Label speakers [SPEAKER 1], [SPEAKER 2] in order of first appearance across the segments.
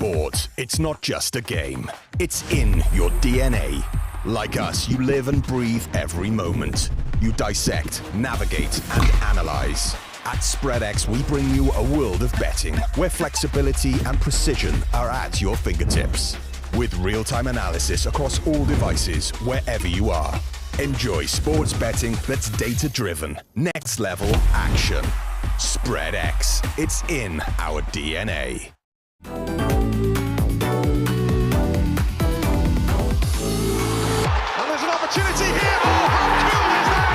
[SPEAKER 1] Sport, it's not just a game. It's in your DNA. Like us, you live and breathe every moment. You dissect, navigate, and analyze. At SpreadX, we bring you a world of betting where flexibility and precision are at your fingertips. With real-time analysis across all devices, wherever you are. Enjoy sports betting that's data-driven. Next level action. SpreadX. It's in our DNA.
[SPEAKER 2] And there's an opportunity here. Oh, how cool is that?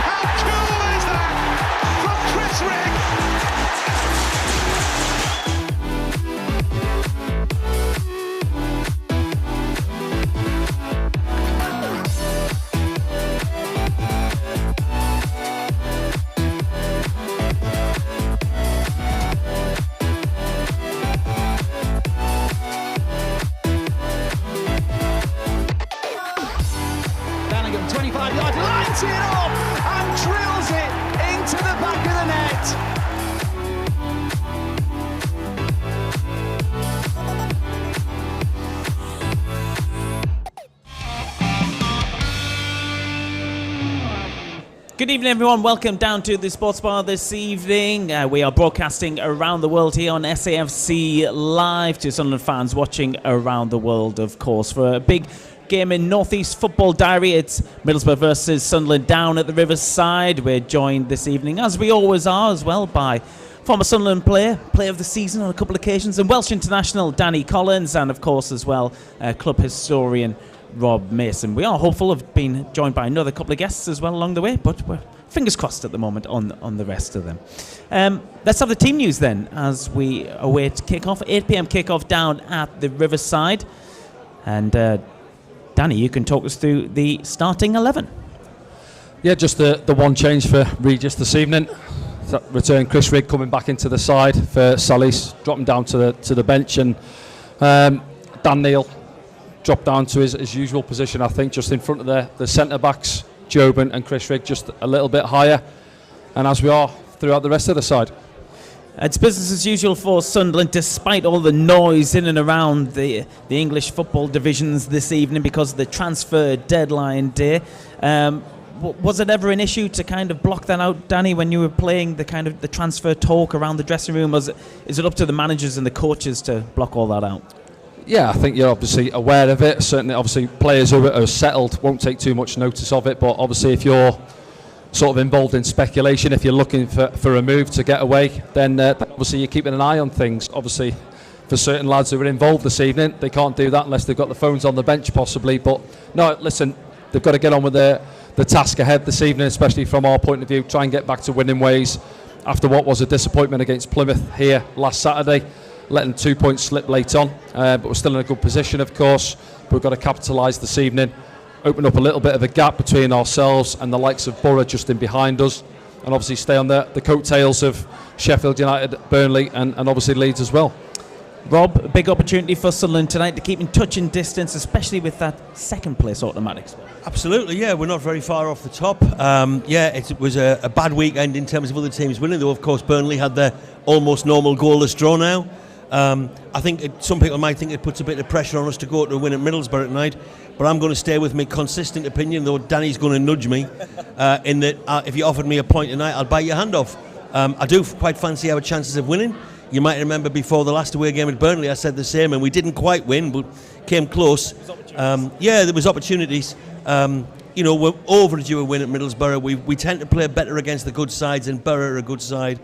[SPEAKER 2] How cool is that? From Chris Rigg. Lights it up and drills it into the back of the net.
[SPEAKER 3] Good evening, everyone. Welcome down to the Sports Bar this evening. We are broadcasting around the world here on SAFC Live to Sunderland fans watching around the world, of course, for a big game in Northeast Football Diary. It's Middlesbrough versus Sunderland down at the Riverside. We're joined this evening, as we always are, as well, by former Sunderland player of the season on a couple of occasions, and Welsh international Danny Collins, and of course as well club historian Rob Mason. We are hopeful of being joined by another couple of guests as well along the way, but we're fingers crossed at the moment on the rest of them. Let's have the team news then as we await kick-off. 8 p.m. kick-off down at the Riverside. And Danny, you can talk us through the starting 11.
[SPEAKER 4] Yeah, just the one change for Regis this evening. Return Chris Rigg coming back into the side for Salis, dropping down to the bench, and Dan Neil dropped down to his usual position, I think, just in front of the centre-backs, Jobin and Chris Rigg, just a little bit higher, and as we are throughout the rest of the side.
[SPEAKER 3] It's business as usual for Sunderland, despite all the noise in and around the English football divisions this evening because of the transfer deadline day. Was it ever an issue to kind of block that out, Danny, when you were playing the transfer talk around the dressing room? Is it up to the managers and the coaches to block all that out?
[SPEAKER 4] Yeah, I think you're obviously aware of it. Certainly, obviously, players who are settled won't take too much notice of it, but obviously if you're sort of involved in speculation, if you're looking for a move to get away, then obviously you're keeping an eye on things. Obviously, for certain lads who were involved this evening, they can't do that unless they've got the phones on the bench possibly. But no, listen, they've got to get on with the task ahead this evening, especially from our point of view, try and get back to winning ways after what was a disappointment against Plymouth here last Saturday, letting 2 points slip late on, but we're still in a good position, of course. But we've got to capitalise this evening, open up a little bit of a gap between ourselves and the likes of Borough just in behind us, and obviously stay on the coattails of Sheffield United, Burnley and obviously Leeds as well.
[SPEAKER 3] Rob, a big opportunity for Sunderland tonight to keep in touch and distance, especially with that second place automatic spot.
[SPEAKER 5] Absolutely, yeah, we're not very far off the top. It was a bad weekend in terms of other teams winning, though of course Burnley had their almost normal goalless draw now. I think some people might think it puts a bit of pressure on us to go to a win at Middlesbrough tonight, but I'm going to stay with my consistent opinion, though Danny's going to nudge me in that if you offered me a point tonight, I'll bite your hand off. I do quite fancy our chances of winning. You might remember before the last away game at Burnley I said the same, and we didn't quite win but came close. There was opportunities. We're overdue a win at Middlesbrough. We tend to play better against the good sides, and Borough are a good side.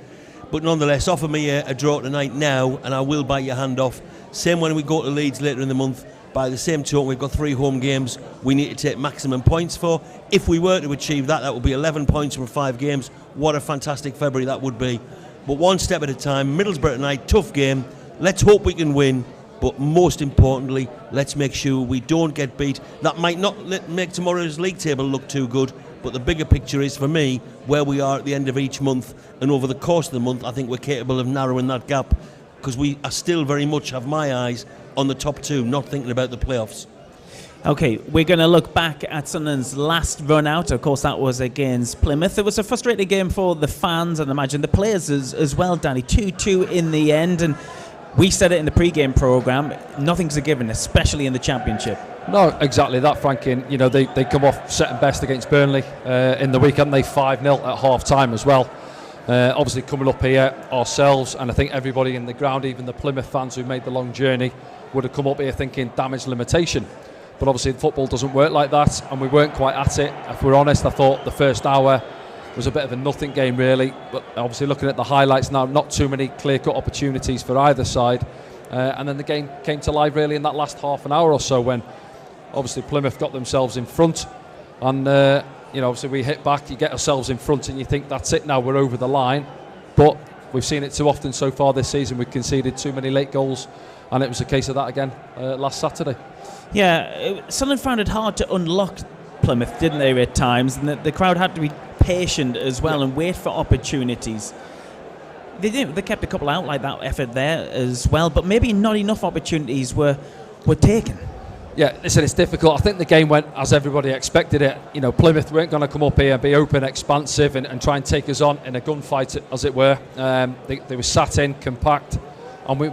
[SPEAKER 5] But nonetheless, offer me a draw tonight now and I will bite your hand off. Same when we go to Leeds later in the month. By the same token, we've got 3 home games we need to take maximum points for. If we were to achieve that, that would be 11 points from 5 games. What a fantastic February that would be. But one step at a time. Middlesbrough tonight, tough game. Let's hope we can win. But most importantly, let's make sure we don't get beat. That might not make tomorrow's league table look too good. But the bigger picture is, for me, where we are at the end of each month. And over the course of the month, I think we're capable of narrowing that gap. Because we are still very much have my eyes on the top 2, not thinking about the playoffs.
[SPEAKER 3] Okay, we're going to look back at Sunderland's last run out. Of course, that was against Plymouth. It was a frustrating game for the fans and imagine the players as well, Danny. 2-2 in the end. And We said it in the pre-game programme, nothing's a given, especially in the Championship.
[SPEAKER 4] No, exactly that, Frankie. And, you know, they come off second best against Burnley in the weekend. They 5-0 at half-time as well. Obviously coming up here ourselves, and I think everybody in the ground, even the Plymouth fans who made the long journey, would have come up here thinking damage limitation. But obviously football doesn't work like that, and we weren't quite at it. If we're honest, I thought the first hour was a bit of a nothing game really, but obviously looking at the highlights now, not too many clear-cut opportunities for either side. And then the game came to life really in that last half an hour or so, when obviously Plymouth got themselves in front, and you know, obviously we hit back, you get ourselves in front and you think that's it now, we're over the line. But we've seen it too often so far this season. We've conceded too many late goals, and it was a case of that again last Saturday.
[SPEAKER 3] Yeah, Sunderland found it hard to unlock Plymouth, didn't they, at times, and the crowd had to be patient as well and wait for opportunities. They did. They kept a couple out like that effort there as well, but maybe not enough opportunities were taken.
[SPEAKER 4] Yeah, listen, it's difficult. I think the game went as everybody expected it. You know, Plymouth weren't going to come up here and be open, expansive, and try and take us on in a gunfight, as it were. They were sat in, compact, and we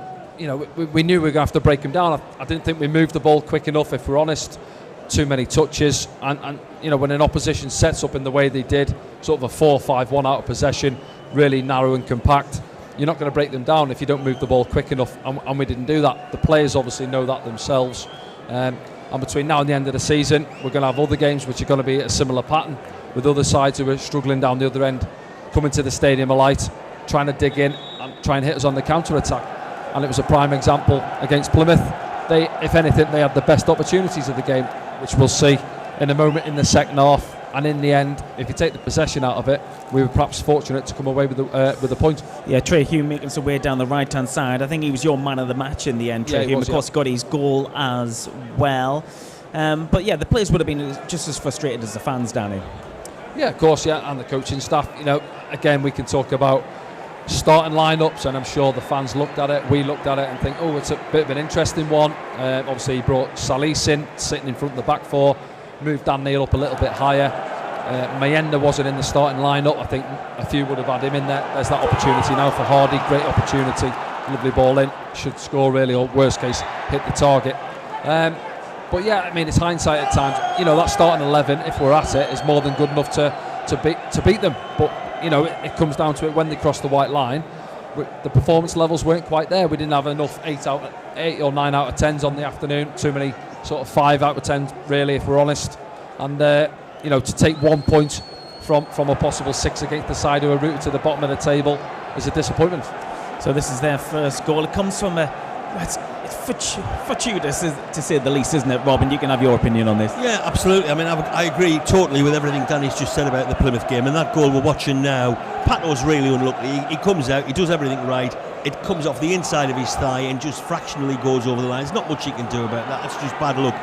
[SPEAKER 4] knew we were going to have to break them down. I didn't think we moved the ball quick enough, if we're honest. Too many touches, and you know, when an opposition sets up in the way they did, sort of a 4-5-1 out of possession, really narrow and compact, you're not going to break them down if you don't move the ball quick enough, and we didn't do that. The players obviously know that themselves, and between now and the end of the season, we're going to have other games which are going to be a similar pattern, with other sides who are struggling down the other end, coming to the Stadium of Light, trying to dig in and try and hit us on the counter-attack. And it was a prime example against Plymouth. They, if anything, they had the best opportunities of the game, which we'll see in a moment in the second half. And in the end, if you take the possession out of it, we were perhaps fortunate to come away with a point. Yeah,
[SPEAKER 3] Trey Hume making his way down the right-hand side. I think he was your man of the match in the end. Trey Hume, of course, got his goal as well. But yeah, the players would have been just as frustrated as the fans, Danny.
[SPEAKER 4] Yeah, of course, yeah, and the coaching staff. You know, again, we can talk about starting lineups, and I'm sure the fans looked at it, we looked at it and think, oh, it's a bit of an interesting one. Obviously he brought Salis in, sitting in front of the back four, moved Dan Neil up a little bit higher. Mayenda wasn't in the starting lineup. I think a few would have had him in there. There's that opportunity now for Hardy, great opportunity, lovely ball in, should score really, or worst case hit the target. But yeah, I mean, it's hindsight at times. You know, that starting 11, if we're at it, is more than good enough to beat them. But you know, it comes down to it when they cross the white line. The performance levels weren't quite there. We didn't have enough 8 or 9 out of 10s on the afternoon. Too many sort of 5 out of 10s, really, if we're honest. And you know, to take 1 point from a possible 6 against the side who are rooted to the bottom of the table is a disappointment.
[SPEAKER 3] So this is their first goal. It comes from it's fortuitous, to say the least, isn't it, Robin? You can have your opinion on this.
[SPEAKER 5] Yeah, absolutely. I mean, I agree totally with everything Danny's just said about the Plymouth game, and that goal we're watching now, Pato's really unlucky. He comes out, he does everything right, it comes off the inside of his thigh and just fractionally goes over the line. There's not much he can do about that. That's just bad luck.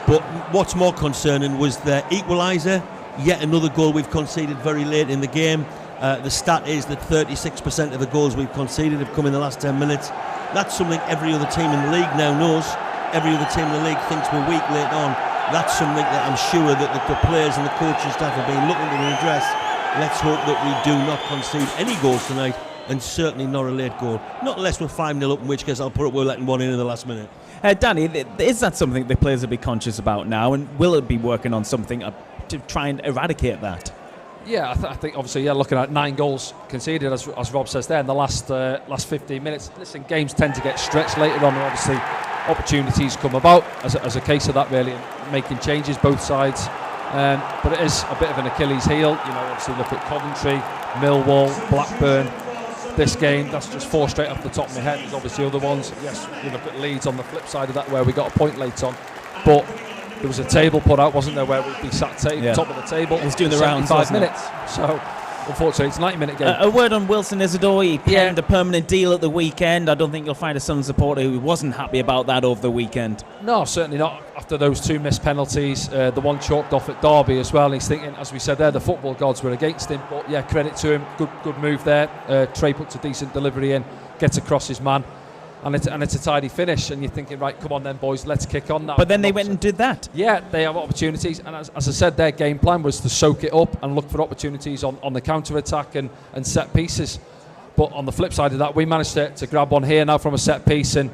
[SPEAKER 5] But what's more concerning was the equaliser. Yet another goal we've conceded very late in the game. The stat is that 36% of the goals we've conceded have come in the last 10 minutes. That's something every other team in the league now knows. Every other team in the league thinks we're weak late on. That's something that I'm sure that the players and the coaching staff have been looking to address. Let's hope that we do not concede any goals tonight, and certainly not a late goal. Not unless we're 5-0 up, in which case I'll put up we're letting one in the last minute.
[SPEAKER 3] Danny, is that something the players will be conscious about now, and will it be working on something to try and eradicate that?
[SPEAKER 4] Yeah, I think obviously, yeah, looking at 9 goals conceded, as Rob says there, in the last 15 minutes. Listen, games tend to get stretched later on, and obviously opportunities come about as a case of that, really, making changes both sides. But it is a bit of an Achilles heel. You know, obviously look at Coventry, Millwall, Blackburn. This game, that's just 4 straight off the top of my head. There's obviously other ones. Yes, we look at Leeds on the flip side of that, where we got a point late on, but there was a table put out, wasn't there, where we'd be sat top of the table.
[SPEAKER 3] It was doing the rounds,
[SPEAKER 4] 5 minutes. So, unfortunately, it's a 90-minute game.
[SPEAKER 3] A word on Wilson Isidore. He penned a permanent deal at the weekend. I don't think you'll find a Sunderland supporter who wasn't happy about that over the weekend.
[SPEAKER 4] No, certainly not. After those 2 missed penalties, the one chalked off at Derby as well. And he's thinking, as we said there, the football gods were against him. But yeah, credit to him. Good move there. Trey puts a decent delivery in, gets across his man. And it's a tidy finish, and you're thinking, right, come on then, boys, let's kick on now.
[SPEAKER 3] But then they went and did that.
[SPEAKER 4] Yeah, they have opportunities, and as I said, their game plan was to soak it up and look for opportunities on the counter-attack and set pieces. But on the flip side of that, we managed to grab one here now from a set piece, and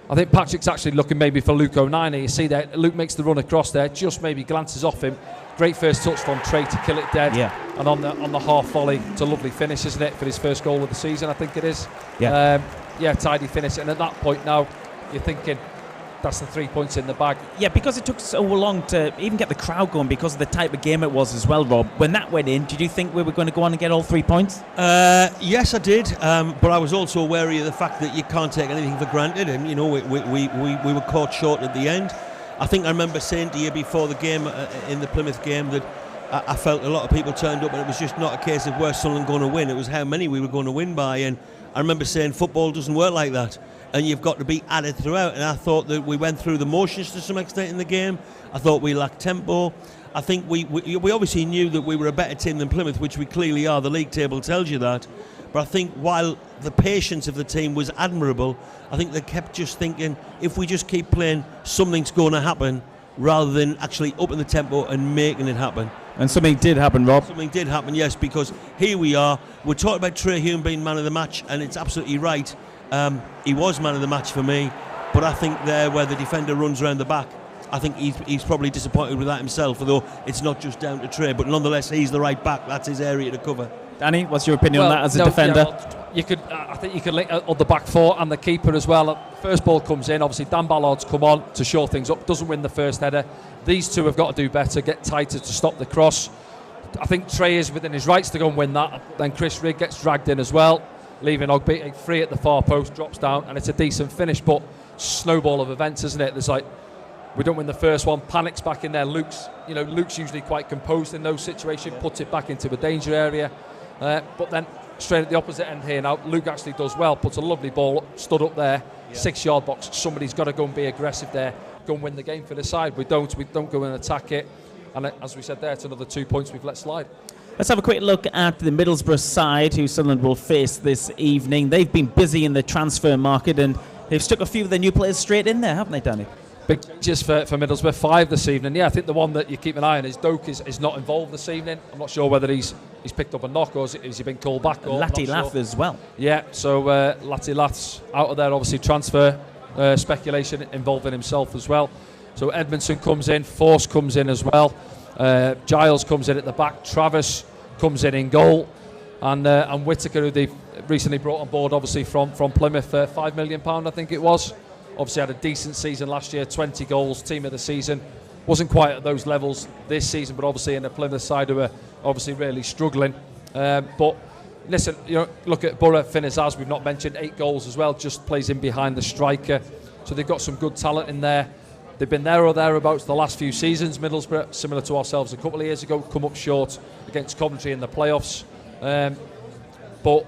[SPEAKER 4] I think Patrick's actually looking maybe for Luke O'Neill. You see there, Luke makes the run across there, just maybe glances off him. Great first touch from Trey to kill it dead.
[SPEAKER 3] Yeah.
[SPEAKER 4] And on the half volley, it's a lovely finish, isn't it, for his first goal of the season, I think it is.
[SPEAKER 3] Yeah.
[SPEAKER 4] Tidy finish. And at that point now, you're thinking, that's the 3 points in the bag.
[SPEAKER 3] Yeah, because it took so long to even get the crowd going because of the type of game it was as well, Rob. When that went in, did you think we were going to go on and get all 3 points?
[SPEAKER 5] Yes, I did. But I was also wary of the fact that you can't take anything for granted. And, you know, we were caught short at the end. I think I remember saying to you before the game, in the Plymouth game, that I felt a lot of people turned up and it was just not a case of were Sunderland going to win. It was how many we were going to win by. And I remember saying football doesn't work like that. And you've got to be at it throughout. And I thought that we went through the motions to some extent in the game. I thought we lacked tempo. I think we obviously knew that we were a better team than Plymouth, which we clearly are. The league table tells you that. But I think while the patience of the team was admirable, I think they kept just thinking, if we just keep playing, something's going to happen, rather than actually upping the tempo and making it happen.
[SPEAKER 3] And something did happen, Rob.
[SPEAKER 5] Something did happen, yes, because here we are. We're talking about Trey Hume being man of the match, and it's absolutely right. He was man of the match for me, but I think there where the defender runs around the back, I think he's probably disappointed with that himself, although it's not just down to Trey, but nonetheless he's the right back. That's his area to cover.
[SPEAKER 3] Danny, what's your opinion on that as a defender?
[SPEAKER 4] Yeah, I think you could link on the back four and the keeper as well. First ball comes in, obviously Dan Ballard's come on to shore things up, doesn't win the first header. These two have got to do better, get tighter to stop the cross. I think Trey is within his rights to go and win that. Then Chris Rigg gets dragged in as well, leaving Ogby free at the far post, drops down, and it's a decent finish. But snowball of events, isn't it? There's like, we don't win the first one, panics back in there. Luke's usually quite composed in those situations, puts it back into a danger area. But then straight at the opposite end here now, Luke actually does well, puts a lovely ball stood up there, 6-yard box. Somebody's got to go and be aggressive there, go and win the game for the side. We don't go and attack it. And as we said there, it's another 2 points we've let slide.
[SPEAKER 3] Let's have a quick look at the Middlesbrough side, who Sunderland will face this evening. They've been busy in the transfer market and they've stuck a few of their new players straight in there, haven't they, Danny?
[SPEAKER 4] Big changes for Middlesbrough, 5 this evening. Yeah, I think the one that you keep an eye on is Doak is not involved this evening. I'm not sure whether he's picked up a knock or has he been called back. Or
[SPEAKER 3] Lati Lath as well.
[SPEAKER 4] Yeah, so Lati Lath's out of there, obviously transfer speculation involving himself as well. So Edmondson comes in, Force comes in as well. Giles comes in at the back, Travis comes in goal, and Whittaker, who they've recently brought on board, obviously from Plymouth, £5 million, I think it was. Obviously had a decent season last year, 20 goals, team of the season. Wasn't quite at those levels this season, but obviously in the Plymouth side who are obviously really struggling. But listen, look at Borough, Finnazaz, we've not mentioned, 8 goals as well, just plays in behind the striker. So they've got some good talent in there. They've been there or thereabouts the last few seasons. Middlesbrough, similar to ourselves a couple of years ago, come up short against Coventry in the playoffs. But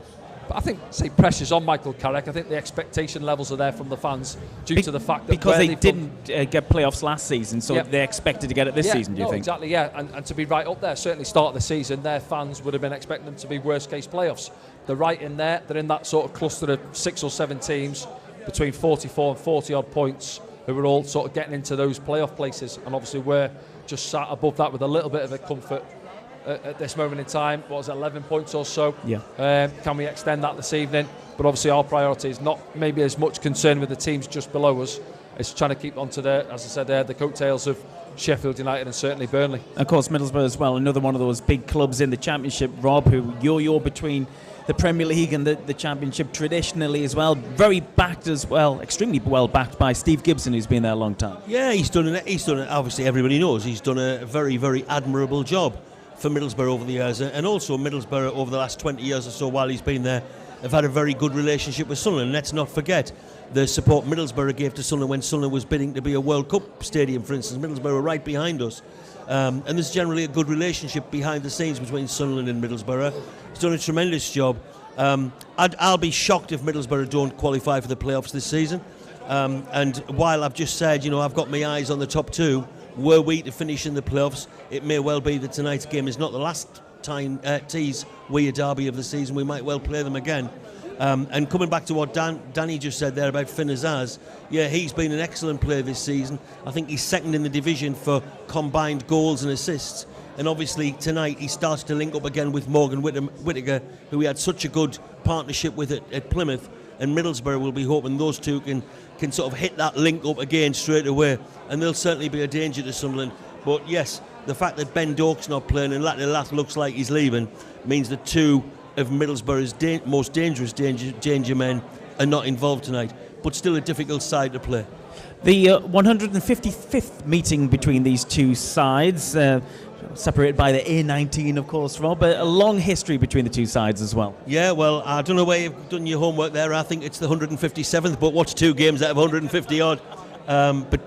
[SPEAKER 4] I think, say, pressure's on Michael Carrick. I think the expectation levels are there from the fans due to the fact that
[SPEAKER 3] because they didn't get playoffs last season, so they expected to get it this season. Do you think?
[SPEAKER 4] Exactly, yeah, and to be right up there, certainly start of the season, their fans would have been expecting them to be worst case playoffs. They're right in there. They're in that sort of cluster of 6 or 7 teams between 44 and 40 odd points who are all sort of getting into those playoff places, and obviously we're just sat above that with a little bit of a comfort at this moment in time. What was it, 11 points or so?
[SPEAKER 3] Yeah.
[SPEAKER 4] Can we extend that this evening? But obviously our priority is not maybe as much concerned with the teams just below us. It's trying to keep onto the, as I said, the coattails of Sheffield United and certainly Burnley.
[SPEAKER 3] Of course, Middlesbrough as well, another one of those big clubs in the Championship, Rob, who yo-yo between the Premier League and the Championship traditionally as well. Very backed as well, extremely well backed by Steve Gibson, who's been there a long time.
[SPEAKER 5] Yeah, he's done it. Obviously, everybody knows he's done a very, very admirable job for Middlesbrough over the years, and also Middlesbrough over the last 20 years or so while he's been there have had a very good relationship with Sunderland. Let's not forget the support Middlesbrough gave to Sunderland when Sunderland was bidding to be a World Cup stadium, for instance. Middlesbrough were right behind us, and there's generally a good relationship behind the scenes between Sunderland and Middlesbrough. He's done a tremendous job. I'll be shocked if Middlesbrough don't qualify for the playoffs this season, and while I've just said, I've got my eyes on the top 2, were we to finish in the playoffs, it may well be that tonight's game is not the last time tease Weir derby of the season. We might well play them again. And coming back to what Danny just said there about Finnazaz, yeah, he's been an excellent player this season. I think he's second in the division for combined goals and assists. And obviously tonight he starts to link up again with Morgan Whittaker, who he had such a good partnership with at Plymouth. And Middlesbrough will be hoping those two can sort of hit that link up again straight away. And they'll certainly be a danger to Sunderland. But yes, the fact that Ben Doak's not playing and Latte looks like he's leaving means that two of Middlesbrough's most dangerous danger men are not involved tonight. But still a difficult side to play.
[SPEAKER 3] The 155th meeting between these two sides, separated by the A19, of course, Rob, but a long history between the two sides as well.
[SPEAKER 5] Yeah, well, I don't know where you've done your homework there. I think it's the 157th, but what's 2 games out of 150 odd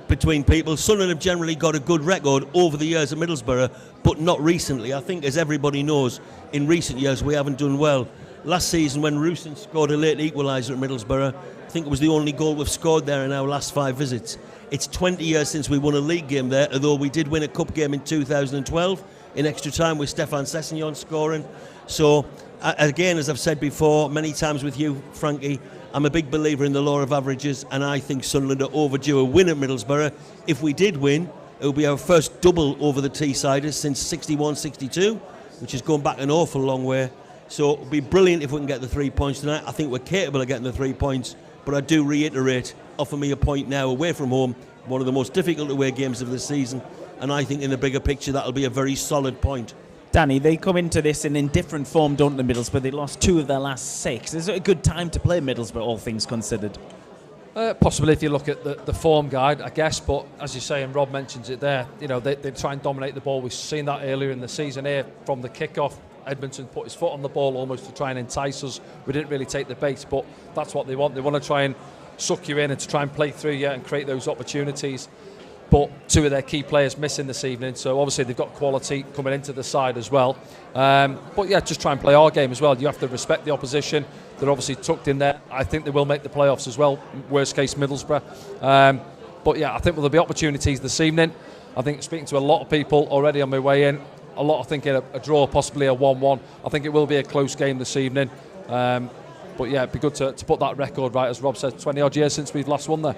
[SPEAKER 5] between people? Sunderland have generally got a good record over the years at Middlesbrough, but not recently. I think, as everybody knows, in recent years we haven't done well. Last season, when Rooson scored a late equaliser at Middlesbrough, I think it was the only goal we've scored there in our last 5 visits. It's 20 years since we won a league game there, although we did win a cup game in 2012 in extra time with Stefan Sessegnon scoring. So, again, as I've said before many times with you, Frankie, I'm a big believer in the law of averages, and I think Sunderland are overdue a win at Middlesbrough. If we did win, it would be our first double over the Teessiders since 61-62, which has gone back an awful long way. So it would be brilliant if we can get the 3 points tonight. I think we're capable of getting the 3 points, but I do reiterate, offer me a point now away from home, one of the most difficult away games of the season, and I think in the bigger picture that'll be a very solid point.
[SPEAKER 3] Danny, they come into this in indifferent form, don't they, Middlesbrough? They lost 2 of their last 6. Is it a good time to play Middlesbrough, all things considered?
[SPEAKER 4] Possibly if you look at the form guide, I guess, but as you say, and Rob mentions it there, you know, they try and dominate the ball. We've seen that earlier in the season here from the kick-off. Edmonton put his foot on the ball almost to try and entice us. We didn't really take the bait, but that's what they want. They want to try and suck you in and to try and play through you and create those opportunities. But 2 of their key players missing this evening, so obviously they've got quality coming into the side as well. But yeah, just try and play our game as well. You have to respect the opposition. They're obviously tucked in there. I think they will make the playoffs as well, worst case Middlesbrough. But yeah, I think there'll be opportunities this evening. I think speaking to a lot of people already on my way in, a lot of thinking a draw, possibly a 1-1. I think it will be a close game this evening. But yeah, it'd be good to put that record right, as Rob said, 20 odd years since we've last won there.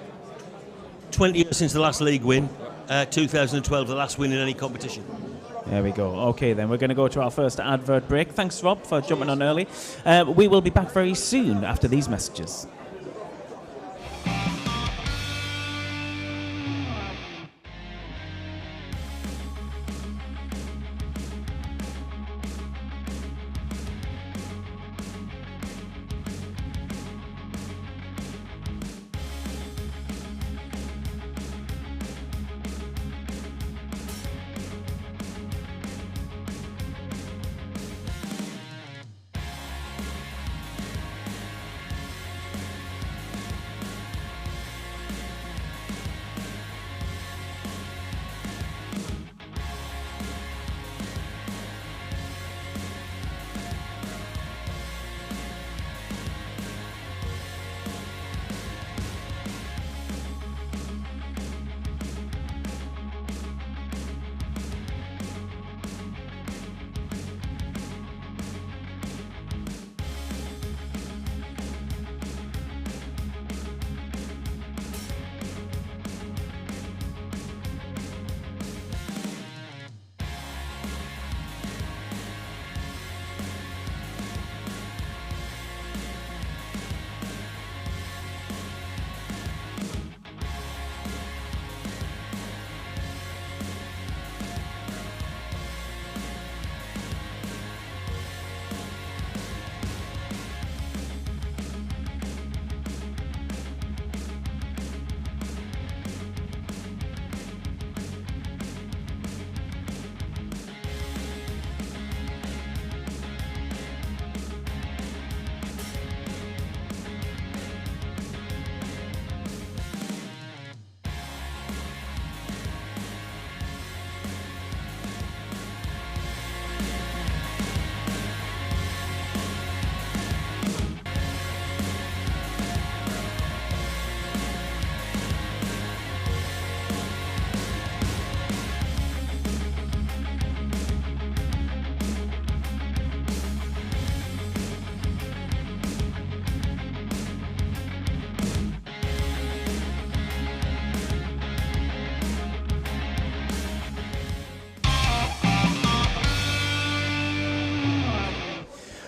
[SPEAKER 5] 20 years since the last league win, 2012 the last win in any competition.
[SPEAKER 3] There we go. Okay, then we're going to go to our first advert break. Thanks, Rob, for jumping on early. We will be back very soon after these messages.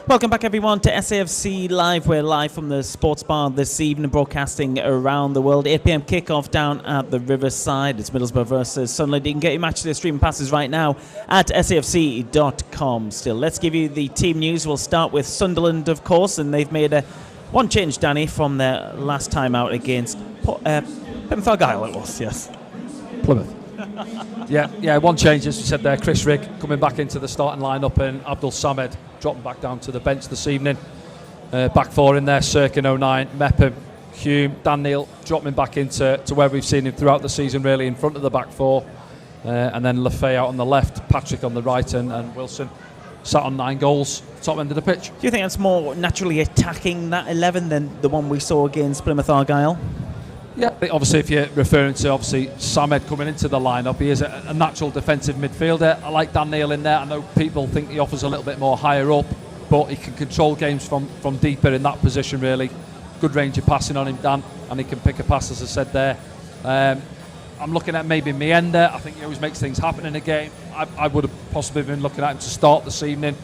[SPEAKER 3] Welcome back, everyone, to SAFC Live. We're live from the sports bar this evening, broadcasting around the world. 8 p.m. kickoff down at the Riverside. It's Middlesbrough versus Sunderland. You can get your match day streaming passes right now at safc.com. Still, let's give you the team news. We'll start with Sunderland, of course, and they've made one change, Danny, from their last time out against Plymouth Argyle. It was, yes.
[SPEAKER 4] Plymouth. Yeah, one change, as you said there. Chris Rigg coming back into the starting lineup, and Abdul Samed dropping back down to the bench this evening. Back four in there, Cirkin 09, Mepham, Hume, Dan Neil dropping back into where we've seen him throughout the season, really, in front of the back four. And then Lefay out on the left, Patrick on the right, and Wilson sat on 9 goals, top end of the pitch.
[SPEAKER 3] Do you think that's more naturally attacking that 11 than the one we saw against Plymouth Argyle?
[SPEAKER 4] Yeah, obviously, if you're referring to Samed coming into the lineup, he is a natural defensive midfielder. I like Dan Neil in there. I know people think he offers a little bit more higher up, but he can control games from deeper in that position, really. Good range of passing on him, Dan, and he can pick a pass, as I said there. I'm looking at maybe Mienda. I think he always makes things happen in a game. I would have possibly been looking at him to start this evening.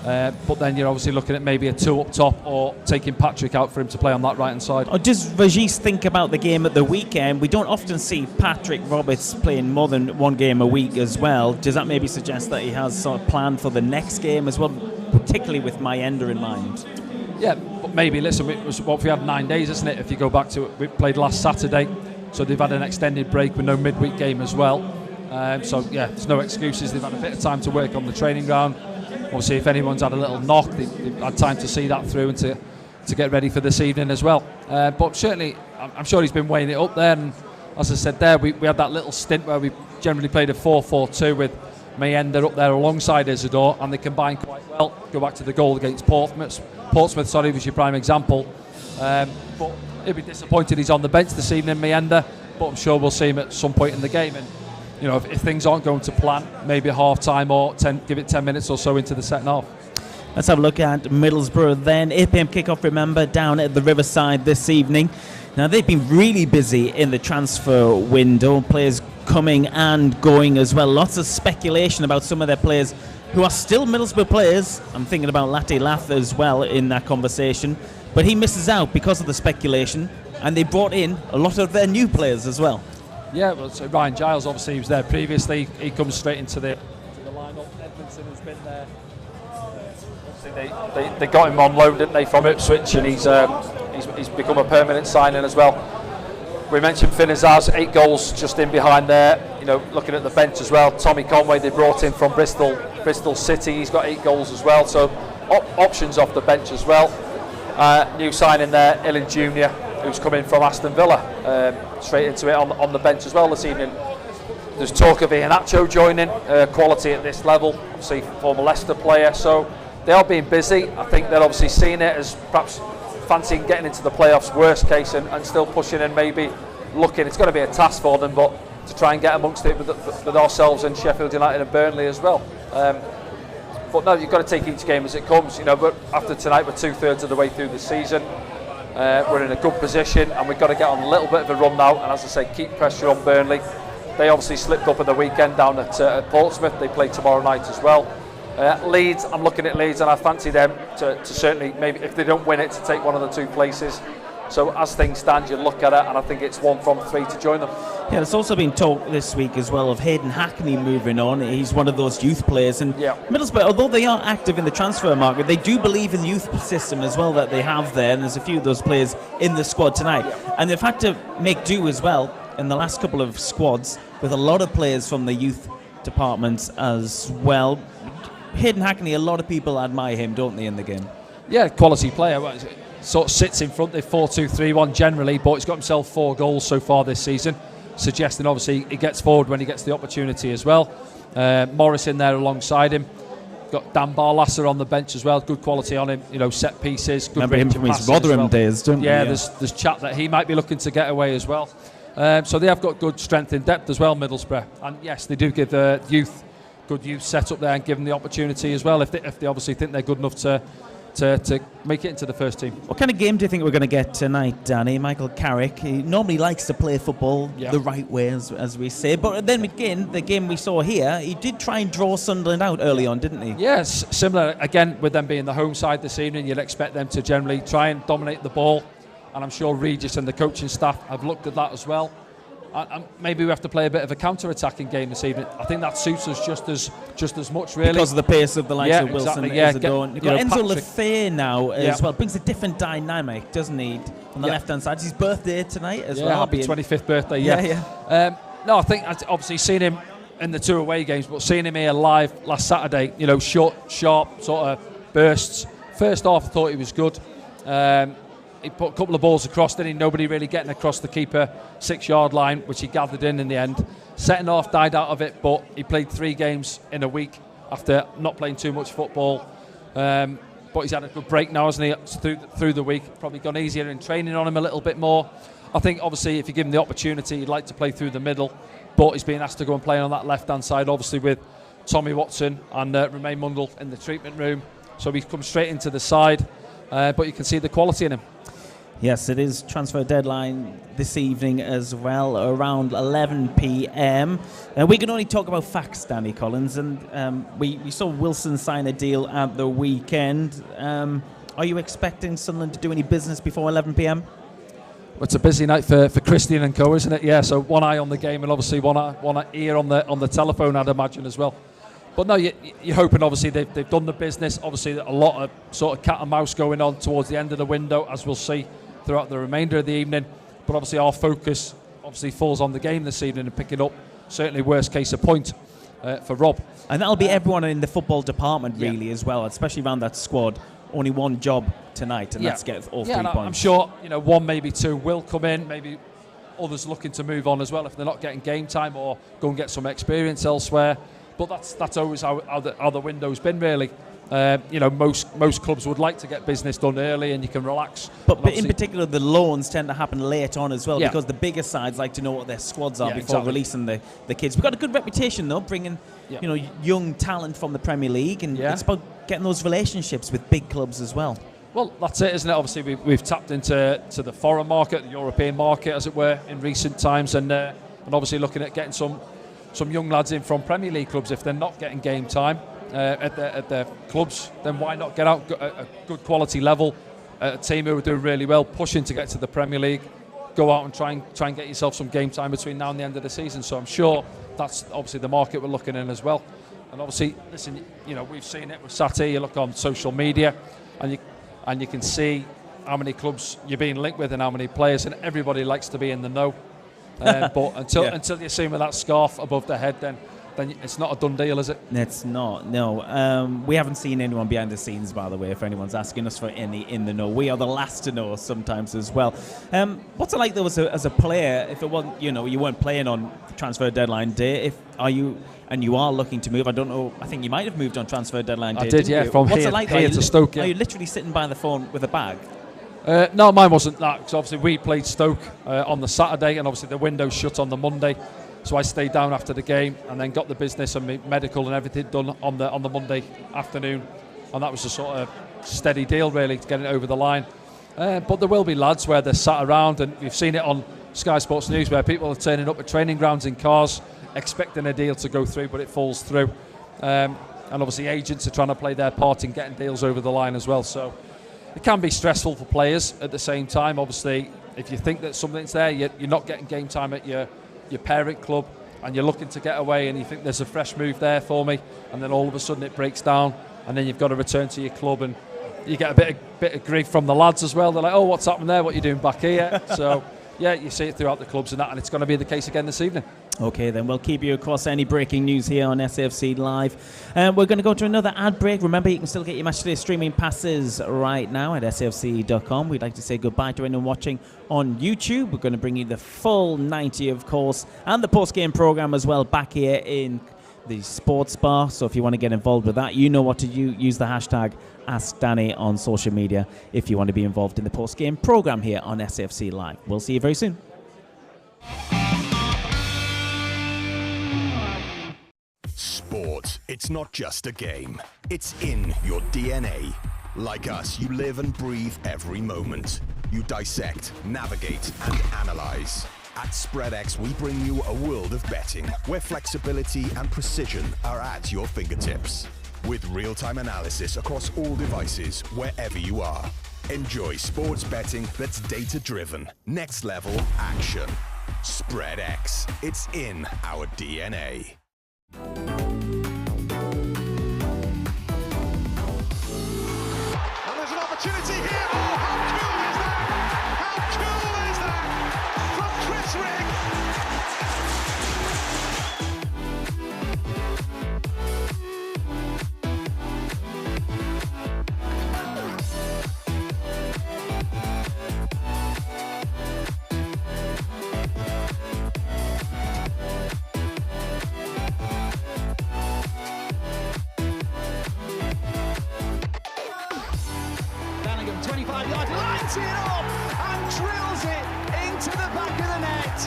[SPEAKER 4] But then you're obviously looking at maybe a 2 up top, or taking Patrick out for him to play on that right hand side.
[SPEAKER 3] Or does Régis think about the game at the weekend? We don't often see Patrick Roberts playing more than one game a week as well. Does that maybe suggest that he has sort of planned for the next game as well, particularly with Mienda in mind?
[SPEAKER 4] Yeah, but maybe, listen, we had 9 days, isn't it? If you go back to it, we played last Saturday, so they've had an extended break with no midweek game as well. So yeah, there's no excuses. They've had a bit of time to work on the training ground. Obviously, if anyone's had a little knock, they've had time to see that through and to get ready for this evening as well. But certainly, I'm sure he's been weighing it up there. And as I said there, we had that little stint where we generally played a 4-4-2 with Mienda up there alongside Isidore, and they combined quite well. Go back to the goal against Portsmouth, was your prime example. But he'll be disappointed he's on the bench this evening, Mienda. But I'm sure we'll see him at some point in the game. And you know, if things aren't going to plan, maybe a half time or give it 10 minutes or so into the second half.
[SPEAKER 3] Let's have a look at Middlesbrough then. 8 p.m. kickoff, remember, down at the Riverside this evening. Now, they've been really busy in the transfer window, players coming and going as well. Lots of speculation about some of their players who are still Middlesbrough players. I'm thinking about Latte Lath as well in that conversation. But he misses out because of the speculation, and they brought in a lot of their new players as well.
[SPEAKER 4] Yeah, well, so Ryan Giles, obviously, he was there previously. He comes straight into the lineup. Edmondson has been there. Obviously, they got him on loan, didn't they, from Ipswich, and he's become a permanent signing as well. We mentioned Finn Azaz, 8 goals just in behind there. You know, looking at the bench as well. Tommy Conway, they brought in from Bristol City. He's got 8 goals as well. So options off the bench as well. New signing there, Ilin Jr., who's come in from Aston Villa, straight into it on the bench as well this evening. There's talk of Iheanacho joining, quality at this level, obviously former Leicester player, so they are being busy. I think they're obviously seeing it as perhaps fancying getting into the playoffs, worst case, and still pushing and maybe looking. It's going to be a task for them, but to try and get amongst it with ourselves and Sheffield United and Burnley as well. But no, you've got to take each game as it comes. You know, but after tonight, we're 2/3 of the way through the season. We're in a good position, and we've got to get on a little bit of a run now. And as I say, keep pressure on Burnley. They obviously slipped up at the weekend down at Portsmouth. They play tomorrow night as well. Leeds, I'm looking at Leeds, and I fancy them to certainly, maybe if they don't win it, to take one of the 2 places. So as things stand, you look at it, and I think it's 1 from 3 to join them.
[SPEAKER 3] Yeah, there's also been talk this week as well of Hayden Hackney moving on. He's one of those youth players. And Middlesbrough, although they are active in the transfer market, they do believe in the youth system as well that they have there. And there's a few of those players in the squad tonight. And they've had to make do as well in the last couple of squads with a lot of players from the youth departments as well. Hayden Hackney, a lot of people admire him, don't they, in the game?
[SPEAKER 4] Yeah, quality player. Sort of sits in front. They're 4-2-3-1 generally, but he's got himself 4 goals so far this season, suggesting obviously he gets forward when he gets the opportunity as well. Morris in there alongside him. Got Dan Barlasser on the bench as well. Good quality on him. You know, set pieces. Good.
[SPEAKER 3] Remember him from his Rotherham days, don't you?
[SPEAKER 4] Yeah, there's chat that he might be looking to get away as well. So they have got good strength in depth as well, Middlesbrough. And yes, they do give good youth set up there and give them the opportunity as well if they obviously think they're good enough to to make it into the first team.
[SPEAKER 3] What kind of game do you think we're going to get tonight, Danny? Michael Carrick, he normally likes to play football the right way, as we say. But then again, the game we saw here, he did try and draw Sunderland out early on, didn't he?
[SPEAKER 4] Yes, similar. Again, with them being the home side this evening, you'd expect them to generally try and dominate the ball. And I'm sure Regis and the coaching staff have looked at that as well. And maybe we have to play a bit of a counter-attacking game this evening. I think that suits us just as much, really.
[SPEAKER 3] Because of the pace of the likes of Wilson,
[SPEAKER 4] exactly,
[SPEAKER 3] Isidore. You've got Enzo
[SPEAKER 4] Patrick
[SPEAKER 3] Lefebvre now as well. Brings a different dynamic, doesn't he? On the left-hand side. It's his birthday tonight as well.
[SPEAKER 4] Happy 25th birthday, No, I think I've obviously seen him in the 2 away games, but seeing him here live last Saturday, short, sharp sort of bursts. First half, I thought he was good. He put a couple of balls across, didn't he? Nobody really getting across the keeper 6-yard line, which he gathered in the end. Second half died out of it, but he played 3 games in a week after not playing too much football. But he's had a good break now, hasn't he, through the week. Probably gone easier in training on him a little bit more. I think, obviously, if you give him the opportunity, he'd like to play through the middle, but he's being asked to go and play on that left-hand side, obviously with Tommy Watson and Romain Mundle in the treatment room. So he's come straight into the side, but you can see the quality in him.
[SPEAKER 3] Yes, it is transfer deadline this evening as well, around 11 p.m. We can only talk about facts, Danny Collins, and we saw Wilson sign a deal at the weekend. Are you expecting Sunderland to do any business before 11 p.m?
[SPEAKER 4] Well, it's a busy night for Christian and co, isn't it? Yeah, so one eye on the game and obviously one ear on the telephone, I'd imagine, as well. But no, you're hoping, obviously, they've done the business. Obviously, a lot of sort of cat and mouse going on towards the end of the window, as we'll see throughout the remainder of the evening. But obviously our focus obviously falls on the game this evening and picking up, certainly worst case, a point for Rob.
[SPEAKER 3] And that'll be everyone in the football department really as well, especially around that squad. Only one job tonight, and that's get all 3 points.
[SPEAKER 4] I'm sure 1, maybe 2 will come in, maybe others looking to move on as well if they're not getting game time or go and get some experience elsewhere. But that's always how the window's been, really. Most clubs would like to get business done early and you can relax.
[SPEAKER 3] But in particular, the loans tend to happen late on as well because the bigger sides like to know what their squads are before releasing the kids. We've got a good reputation, though, bringing young talent from the Premier League, and it's about getting those relationships with big clubs as well.
[SPEAKER 4] Well, that's it, isn't it? Obviously, we've tapped into the foreign market, the European market, as it were, in recent times, and obviously looking at getting some young lads in from Premier League clubs if they're not getting game time at their clubs. Then why not get out a good quality level, a team who are doing really well, pushing to get to the Premier League, go out and try and get yourself some game time between now and the end of the season. So I'm sure that's obviously the market we're looking in as well. And obviously, listen, we've seen it with Saturday. You look on social media, and you can see how many clubs you're being linked with and how many players, and everybody likes to be in the know. But until you see them with that scarf above their head, then it's not a done deal, is it?
[SPEAKER 3] It's not, no. We haven't seen anyone behind the scenes, by the way, if anyone's asking us for any in the know. We are the last to know sometimes as well. What's it like, though, as a player, if it wasn't, you weren't playing on transfer deadline day, you are looking to move? I don't know, I think you might have moved on transfer deadline day.
[SPEAKER 4] I did, yeah, from
[SPEAKER 3] What's
[SPEAKER 4] here,
[SPEAKER 3] it like,
[SPEAKER 4] here to Stoke.
[SPEAKER 3] Are you literally sitting by the phone with a bag?
[SPEAKER 4] No, mine wasn't that, because obviously we played Stoke on the Saturday, and obviously the window's shut on the Monday. So I stayed down after the game and then got the business and medical and everything done on the Monday afternoon, and that was a sort of steady deal, really, to get it over the line. But there will be lads where they're sat around, and we've seen it on Sky Sports News where people are turning up at training grounds in cars expecting a deal to go through, but it falls through. And obviously agents are trying to play their part in getting deals over the line as well. So it can be stressful for players at the same time. Obviously, if you think that something's there, you're not getting game time at your parent club, and you're looking to get away, and you think there's a fresh move there for me, and then all of a sudden it breaks down, and then you've got to return to your club, and you get a bit of grief from the lads as well. They're like, oh, what's happening there? What are you doing back here? So yeah, you see it throughout the clubs and that, and it's going to be the case again this evening. Okay, then we'll keep you across any breaking news here on SAFC Live. We're going to go to another ad break. Remember, you can still get your Matchday streaming passes right now at safc.com. We'd like to say goodbye to anyone watching on YouTube. We're going to bring you the full 90, of course, and the post-game programme as well back here in the Sports Bar. So if you want to get involved with that, you know what to use the hashtag AskDanny on social media if you want to be involved in the post-game programme here on SAFC Live. We'll see you very soon.
[SPEAKER 1] Sport, it's not just a game. It's in your DNA. Like us, you live and breathe every moment. You dissect, navigate, and analyze. At SpreadX, we bring you a world of betting where flexibility and precision are at your fingertips. With real-time analysis across all devices, wherever you are. Enjoy sports betting that's data-driven. Next level action. SpreadX. It's in our DNA.
[SPEAKER 2] And there's an opportunity here. Oh, how cool is that? How cool is that? From Chris Rigg.
[SPEAKER 6] Bellingham, 25-yard, lines it up and drills it into the back of the net.